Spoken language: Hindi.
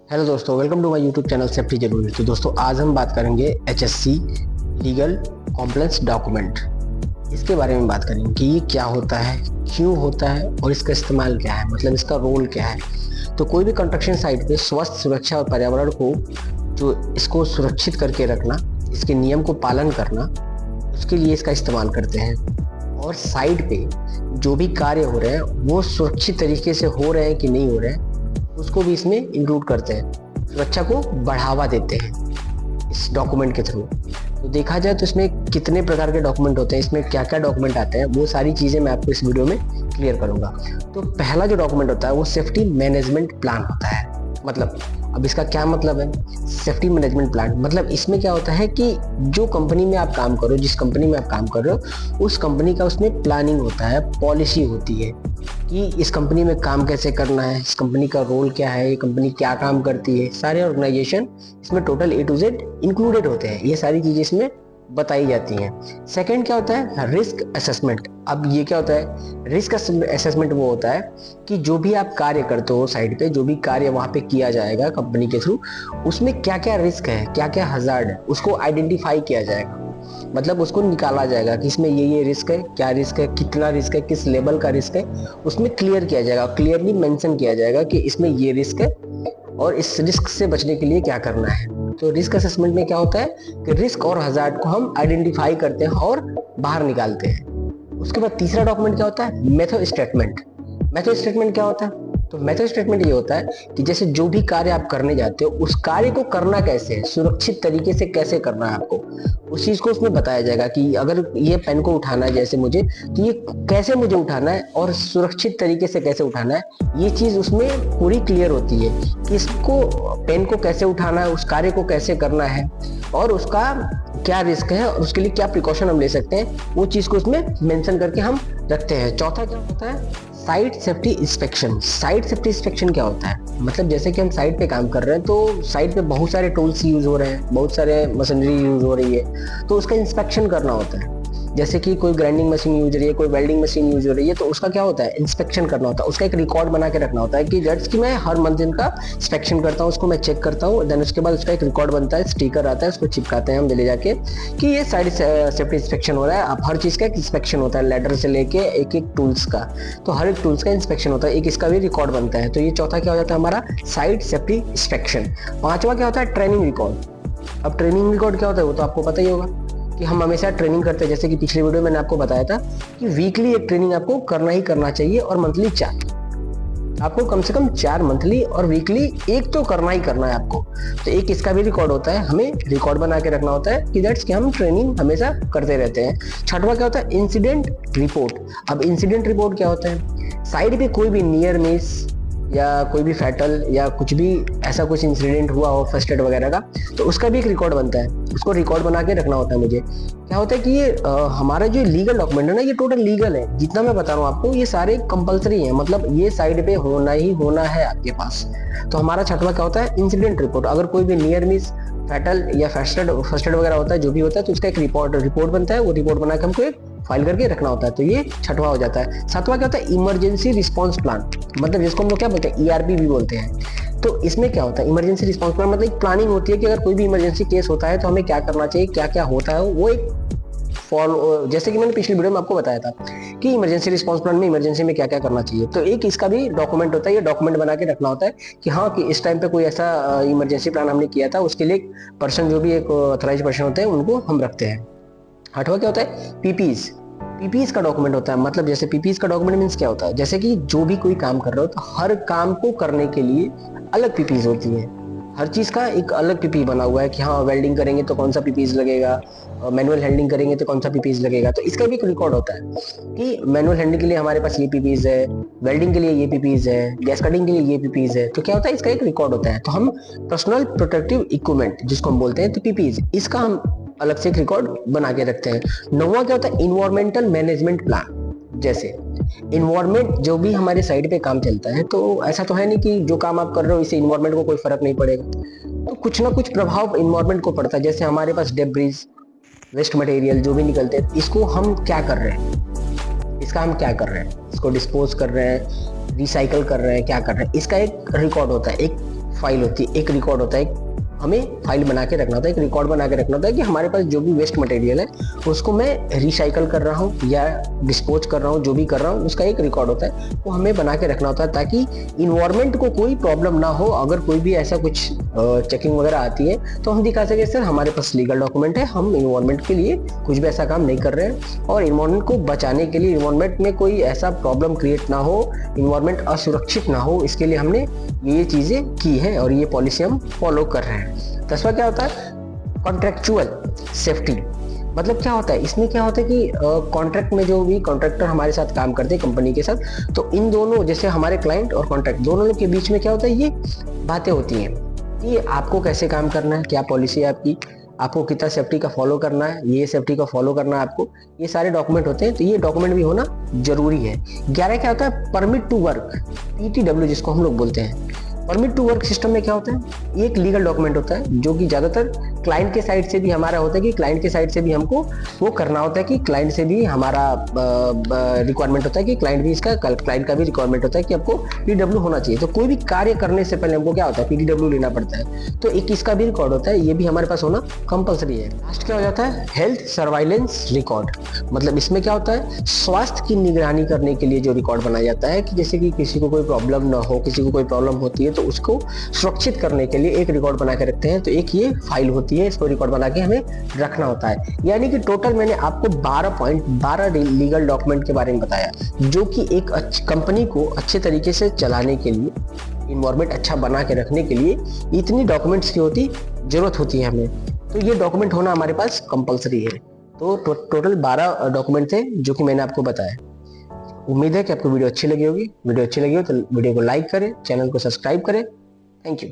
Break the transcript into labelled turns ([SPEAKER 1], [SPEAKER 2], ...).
[SPEAKER 1] हेलो दोस्तों, welcome to my YouTube channel safety जरूरी। तो दोस्तों आज हम बात करेंगे एचएससी लीगल कॉम्प्लायंस डॉक्यूमेंट। इसके बारे में बात करेंगे कि ये क्या होता है, क्यों होता है और इसका इस्तेमाल क्या है, मतलब इसका रोल क्या है। तो कोई भी कंस्ट्रक्शन साइट पे स्वास्थ्य, सुरक्षा और पर्यावरण को जो इसको सुरक्षित करके रखना, इसके नियम को पालन करना, उसके लिए इसका इस्तेमाल करते हैं। और साइट पे जो भी कार्य हो रहे हैं वो सुरक्षित तरीके से हो रहे हैं कि नहीं हो रहे हैं, उसको भी इसमें इंक्लूड करते हैं। सुरक्षा को बढ़ावा देते हैं इस डॉक्यूमेंट के थ्रू। तो देखा जाए तो इसमें कितने प्रकार के डॉक्यूमेंट होते हैं, इसमें क्या क्या डॉक्यूमेंट आते हैं, वो सारी चीज़ें मैं आपको इस वीडियो में क्लियर करूंगा। तो पहला जो डॉक्यूमेंट होता है वो सेफ्टी मैनेजमेंट प्लान होता है। मतलब अब इसका क्या मतलब है, सेफ्टी मैनेजमेंट प्लान मतलब इसमें क्या होता है कि जो कंपनी में आप काम करो, जिस कंपनी में आप काम कर रहे हो, उस कंपनी का उसमें प्लानिंग होता है, पॉलिसी होती है कि इस कंपनी में काम कैसे करना है, इस कंपनी का रोल क्या है, ये कंपनी क्या काम करती है। सारे ऑर्गेनाइजेशन इसमें total A to Z included होते हैं, ये सारी चीज़ें इसमें बताई जाती हैं। सेकंड क्या होता है, रिस्क असेसमेंट। अब ये क्या होता है, रिस्क असेसमेंट वो होता है कि जो भी आप कार्य करते हो साइट पे, जो भी कार्य वहाँ पे किया जाएगा कंपनी के थ्रू, उसमें क्या क्या रिस्क है, क्या क्या हजार्ड है, उसको आइडेंटिफाई किया जाएगा। मतलब उसको निकाला जाएगा कि इसमें ये रिस्क है, क्या रिस्क है, कितना रिस्क है, किस लेवल का रिस्क है, उसमें क्लियर किया जाएगा, क्लियरली मेंशन किया जाएगा कि इसमें ये रिस्क है और इस रिस्क से बचने के लिए क्या करना है। तो रिस्क असेसमेंट में क्या होता है कि रिस्क और हजार्ड को हम आइडेंटिफाई करते हैं और बाहर निकालते हैं। उसके बाद तीसरा डॉक्यूमेंट क्या होता है, मेथड स्टेटमेंट। मेथड स्टेटमेंट क्या होता है, तो मेथड स्टेटमेंट ये होता है कि जैसे जो भी कार्य आप करने जाते हो, उस कार्य को करना कैसे है, सुरक्षित तरीके से कैसे करना है आपको, उस चीज को उसमें बताया जाएगा कि अगर ये पेन को उठाना है जैसे मुझे, तो ये कैसे मुझे उठाना है और सुरक्षित तरीके से कैसे उठाना है। ये चीज उसमें पूरी क्लियर होती है कि इसको पेन को कैसे उठाना है, उस कार्य को कैसे करना है और उसका क्या रिस्क है और उसके लिए क्या प्रिकॉशन हम ले सकते हैं, वो चीज को उसमें मेंशन करके हम रखते हैं। चौथा क्या होता है, site safety inspection. Site safety inspection क्या होता है, मतलब जैसे कि हम साइट पे काम कर रहे हैं तो साइट पे बहुत सारे टूल्स यूज हो रहे हैं, बहुत सारे मशीनरी यूज हो रही है, तो उसका इंस्पेक्शन करना होता है। जैसे कि कोई ग्राइंडिंग मशीन यूज हो रही है, कोई वेल्डिंग मशीन यूज हो रही है, तो उसका क्या होता है, इंस्पेक्शन करना होता है। उसका एक रिकॉर्ड बना के रखना होता है कि जट्स कि मैं हर मंथ इनका इंस्पेक्शन करता हूँ, उसको मैं चेक करता हूँ। देन उसके बाद उसका एक रिकॉर्ड बनता है, स्टिकर आता है, उसको चिपकाते हैं हम दिल्ली जाके कि ये साइड सेफ्टी इंस्पेक्शन हो रहा है। अब हर चीज़ का एक इंस्पेक्शन होता है, लेटर से लेके एक एक टूल्स का, तो हर एक टूल्स का इंस्पेक्शन होता है, एक इसका भी रिकॉर्ड बनता है। तो ये चौथा क्या हो जाता है हमारा, साइट सेफ्टी इंस्पेक्शन। पांचवा क्या होता है, ट्रेनिंग रिकॉर्ड। अब ट्रेनिंग रिकॉर्ड क्या होता है वो तो आपको पता ही होगा कि हम हमेशा ट्रेनिंग करते हैं। जैसे कि पिछले वीडियो में मैंने आपको बताया था कि वीकली एक ट्रेनिंग आपको करना ही करना चाहिए और मंथली 4। आपको कम से कम 4 मंथली और वीकली एक तो करना ही करना है आपको। तो एक इसका भी रिकॉर्ड होता है, हमें रिकॉर्ड बना के रखना होता है कि दैट्स कि हम ट्रेनिंग हमेशा करते रहते हैं। छठवां क्या होता है, इंसिडेंट रिपोर्ट। अब इंसिडेंट रिपोर्ट क्या होता है, साइड पे कोई भी नियर मिस या कोई भी फैटल या कुछ भी ऐसा कुछ इंसिडेंट हुआ हो फर्स्ट एड वगैरह का, तो उसका भी एक रिकॉर्ड बनता है, उसको रिकॉर्ड बना के रखना होता है मुझे। क्या होता है कि ये हमारा जो लीगल डॉक्यूमेंट है ना, ये टोटल लीगल है। जितना मैं बता रहा हूँ आपको, ये सारे कंपलसरी हैं, मतलब ये साइड पे होना ही होना है आपके पास। तो हमारा छठवां क्या होता है, इंसिडेंट रिपोर्ट। अगर कोई भी नियर मिस, फैटल या फर्स्ट एड वगैरह होता है, जो भी होता है, तो उसका एक रिपोर्ट बनता है। वो रिपोर्ट बना के हमको एक फाइल करके रखना होता है। तो ये छठवा हो जाता है। सातवां क्या होता है, इमरजेंसी रिस्पांस प्लान, मतलब जिसको हम लोग क्या बोलते हैं, ERP भी बोलते हैं। तो इसमें क्या होता है, इमरजेंसी रिस्पांस प्लान मतलब एक प्लानिंग होती है कि अगर कोई भी इमरजेंसी केस होता है तो हमें क्या करना चाहिए, क्या क्या होता है, वो एक फॉलो, जैसे कि मैंने पिछली वीडियो में आपको बताया था कि इमरजेंसी रिस्पांस प्लान में इमरजेंसी में क्या क्या करना चाहिए। तो एक इसका भी डॉक्यूमेंट होता है, ये डॉक्यूमेंट बना के रखना होता है कि हाँ कि इस टाइम पे कोई ऐसा इमरजेंसी प्लान हमने किया था, उसके लिए पर्सन, जो भी एक ऑथराइज पर्सन होते हैं, उनको हम रखते हैं। आठवां क्या होता है, पीपीज का डॉक्यूमेंट होता है। मतलब जैसे पीपीज का डॉक्यूमेंट मींस क्या होता है, जैसे कि जो भी कोई काम कर रहे हो तो हर काम को करने के लिए अलग पीपीज होती है। हर चीज का एक अलग पीपी बना हुआ है कि हाँ वेल्डिंग करेंगे तो कौन सा पीपीज लगेगा, मैनुअल हैंडलिंग करेंगे तो कौन सा पीपीज लगेगा। तो इसका भी एक रिकॉर्ड होता है कि मैनुअल हैंडलिंग के लिए हमारे पास ये पीपीज है, वेल्डिंग के लिए ये पीपीज है, गैस कटिंग के लिए ये पीपीज है। तो क्या होता है, इसका एक रिकॉर्ड होता है। तो हम पर्सनल प्रोटेक्टिव इक्विपमेंट जिसको हम बोलते हैं, तो पीपीज, इसका हम अलग से एक रिकॉर्ड बना के रखते हैं। नौवां क्या होता है, इन्वायरमेंटल मैनेजमेंट प्लान। जैसे इन्वायरमेंट, जो भी हमारे साइड पे काम चलता है, तो ऐसा तो है नहीं कि जो काम आप कर रहे हो इससे इन्वायरमेंट को कोई फर्क नहीं पड़ेगा, तो कुछ ना कुछ प्रभाव इन्वायरमेंट को पड़ता है। जैसे हमारे पास डेब्रिज, वेस्ट मटेरियल जो भी निकलते हैं, इसको हम क्या कर रहे हैं, इसका हम क्या कर रहे हैं, इसको डिस्पोज कर रहे हैं, रिसाइकल कर रहे हैं, क्या कर रहे हैं, इसका एक रिकॉर्ड होता है, एक फाइल होती है, एक रिकॉर्ड होता है, हमें फाइल बना के रखना होता है, एक रिकॉर्ड बना के रखना होता है कि हमारे पास जो भी वेस्ट मटेरियल है उसको मैं रिसाइकल कर रहा हूँ या डिस्पोज कर रहा हूँ, जो भी कर रहा हूँ उसका एक रिकॉर्ड होता है, वो हमें बना के रखना होता है ताकि इन्वायरमेंट को कोई प्रॉब्लम ना हो। अगर कोई भी ऐसा कुछ चेकिंग वगैरह आती है तो हम दिखा सके सर हमारे पास लीगल डॉक्यूमेंट है, हम इन्वायरमेंट के लिए कुछ भी ऐसा काम नहीं कर रहे हैं और इन्वायरमेंट को बचाने के लिए, इन्वायरमेंट में कोई ऐसा प्रॉब्लम क्रिएट ना हो, इन्वायरमेंट असुरक्षित ना हो, इसके लिए हमने ये चीजें की है और ये पॉलिसी हम फॉलो कर रहे हैं। 10वां क्या होता है? Contractual safety. मतलब क्या होता है इसमें? क्या होता है कि कॉन्ट्रैक्ट में जो भी कॉन्ट्रैक्टर हमारे साथ काम करते हैं कंपनी के साथ, तो इन दोनों, जैसे हमारे क्लाइंट और कॉन्ट्रैक्ट, दोनों लोग के बीच में क्या होता है, ये बातें होती हैं कि आपको कैसे काम करना है, क्या पॉलिसी है आपको कितना सेफ्टी का फॉलो करना है, ये सेफ्टी का फॉलो करना है आपको, ये सारे डॉक्यूमेंट होते हैं, तो ये डॉक्यूमेंट भी होना जरूरी है। 11 क्या होता है? परमिट टू वर्क, PTW जिसको हम लोग बोलते हैं। परमिट टू वर्क सिस्टम में क्या होता है? ये एक लीगल डॉक्यूमेंट होता है जो कि ज्यादातर क्लाइंट के साइड से भी हमारा होता है कि क्लाइंट के साइड से भी हमको वो करना होता है कि क्लाइंट से भी हमारा रिक्वायरमेंट होता है कि क्लाइंट का भी रिक्वायरमेंट होता है कि आपको PTW होना चाहिए। तो कोई भी कार्य करने से पहले हमको क्या होता है? PTW लेना पड़ता है, तो एक इसका भी रिकॉर्ड होता है, ये भी हमारे पास होना कंपलसरी है। लास्ट क्या हो जाता है? Health surveillance record. मतलब इसमें क्या होता है? स्वास्थ्य की निगरानी करने के लिए जो रिकॉर्ड बनाया जाता है कि जैसे कि किसी को कोई प्रॉब्लम ना हो, किसी को कोई प्रॉब्लम होती है तो उसको सुरक्षित करने के लिए एक रिकॉर्ड बना के रखते हैं, तो एक ये फाइल होती है, इसको रिकॉर्ड बना के हमें रखना होता है। यानी कि टोटल मैंने आपको 12 लीगल डॉक्यूमेंट के बारे में बताया जो कि एक कंपनी को अच्छे तरीके से चलाने के लिए, इन्वायरमेंट अच्छा बना के रखने के लिए इतनी डॉक्यूमेंट्स की जरूरत होती है हमें, तो ये डॉक्यूमेंट होना हमारे पास कंपलसरी है। तो टोटल 12 डॉक्यूमेंट थे जो कि मैंने आपको बताया। उम्मीद है कि आपको वीडियो अच्छी लगी होगी। वीडियो अच्छी लगी हो तो वीडियो को लाइक करें, चैनल को सब्सक्राइब करें। Thank you.